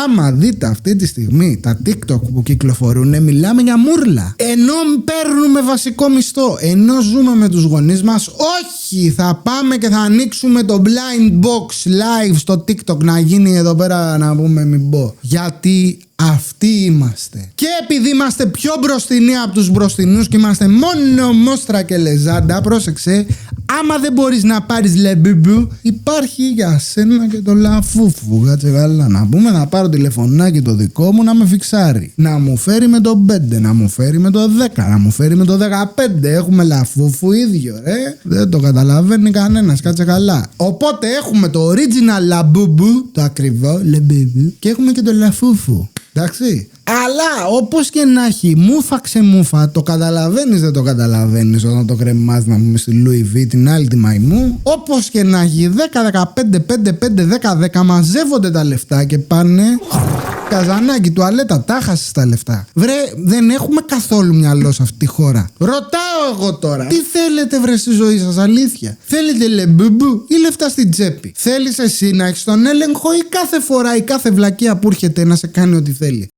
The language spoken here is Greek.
Άμα δείτε αυτή τη στιγμή τα TikTok που κυκλοφορούν, μιλάμε για μούρλα. Ενώ παίρνουμε βασικό μισθό, ενώ ζούμε με τους γονείς μας, όχι, θα πάμε και θα ανοίξουμε το blind box live στο TikTok να γίνει εδώ πέρα, να πούμε μην πω. Γιατί αυτοί είμαστε. Και επειδή είμαστε πιο μπροστινοί από τους μπροστινούς και είμαστε μόνο μόστρα και λεζάντα, πρόσεξε, άμα δεν μπορείς να πάρεις λεμπιμπου, υπάρχει για σένα και το λαφούφου. Κάτσε καλά να πούμε, να πάρω τηλεφωνάκι το δικό μου να με φιξάρει. Να μου φέρει με το 5, να μου φέρει με το 10, να μου φέρει με το 15. Έχουμε λαφούφου ίδιο, ρε. Δεν το καταλαβαίνει κανένας, κάτσε καλά. Οπότε έχουμε το original λαμπούμπου, το ακριβό λεμπιμπου, και έχουμε και το λαφούφου. Εντάξει. Αλλά όπως και να έχει, μούφα ξεμούφα, το καταλαβαίνεις δεν το καταλαβαίνεις όταν το κρεμάς, να πούμε στη Louis V, την άλλη τη μαϊμού. Όπως και να έχει, 10, 15, 5, 5, 10, 10 μαζεύονται τα λεφτά και πάνε. Καζανάκι, τουαλέτα, τα χάσεις τα λεφτά. Βρε, δεν έχουμε καθόλου μυαλό σε αυτή τη χώρα. Ρωτάω εγώ τώρα, τι θέλετε βρε στη ζωή σας, αλήθεια? Θέλετε λεμπούμπου ή λεφτά στην τσέπη? Θέλεις εσύ να έχεις τον έλεγχο ή κάθε φορά η κάθε βλακεία που έρχεται να σε κάνει ό,τι θέλει?